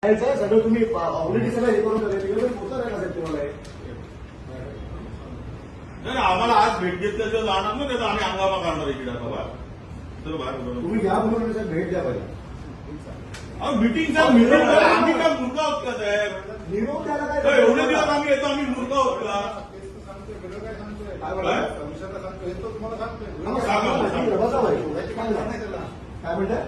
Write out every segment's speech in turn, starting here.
सगळं तुम्ही ऑलरेडी सगळं हे करून पोहोचणार आहे का साहेब तुम्हाला नाही आम्हाला आज भेट घेतल्याचं जाणार ना त्याचा आम्ही हंगामा करणार इकडे बाबा तर बाहेर तुम्ही घ्या म्हणून साहेब भेट द्या पाहिजे मीटिंग साहेब आम्ही काय मुलगा होत का साहेब निरोप द्यायला तर काय एवढे दिवस आम्ही येतो आम्ही मुलगा होत का काय म्हणताय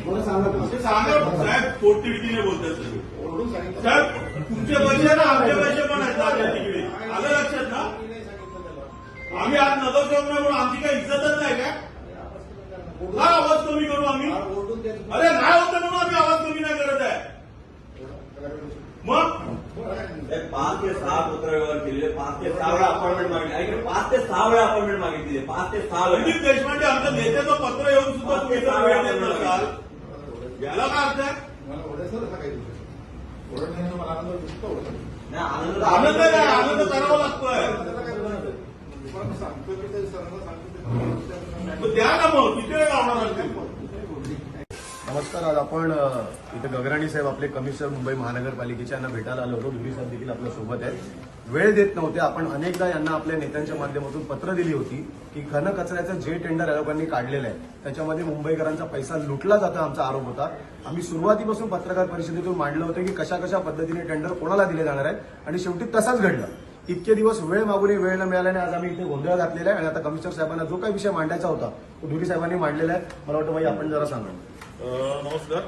मला सांगा ते सांगा साहेब पोटतिडकीने बोलतात सगळे साहेब तुमचे पैसे ना आमचे पैसे पण आहेत आपल्या तिकडे आलं लक्षात ना आम्ही आज नगरसेवक नाही म्हणून आमची काही इज्जतच नाही काय काय आवाज कमी करू आम्ही अरे नाही होतं म्हणून आम्ही आवाज कमी नाही करत आहे मग 5 ते 6 पत्रव्यवहार केले 5 ते 6 वेळा अपॉइंटमेंट मागितली 5 ते 6 वेळा अपॉइंटमेंट मागितली 5 ते 6 वेळा रणजित देशपांडे आमच्या नेत्याचं पत्र येऊन सुद्धा तुम्ही जर वेळ देत नसाल याला काय अर्थ आहे आनंद नाही आनंद करावा लागतोय द्या ना मग किती वेळ लावणार असतील नमस्कार. आज आपण इथे गगराणी साहेब आपले कमिशनर मुंबई महानगरपालिकेच्या यांना भेटायला आलो होतो. धुरी साहेब देखील आपल्या सोबत आहेत. वेळ देत नव्हते. आपण अनेकदा यांना आपल्या नेत्यांच्या माध्यमातून पत्र दिली होती की घन कचऱ्याचं जे टेंडर या लोकांनी काढलेलं आहे त्याच्यामध्ये मुंबईकरांचा पैसा लुटला जातो आमचा आरोप होता. आम्ही सुरुवातीपासून पत्रकार परिषदेतून मांडलं होतं की कशा कशा पद्धतीने टेंडर कोणाला दिले जाणार आहे आणि शेवटी तसाच घडलं. इतके दिवस वेळ मागूनही वेळ न मिळाल्याने आज आम्ही इथे गोंधळ घातलेला आहे आणि आता कमिशनर साहेबांना जो काही विषय मांडायचा होता तो धुरी साहेबांनी मांडलेला आहे. मला वाटतं भाई आपण जरा सांगा. नमस्कार.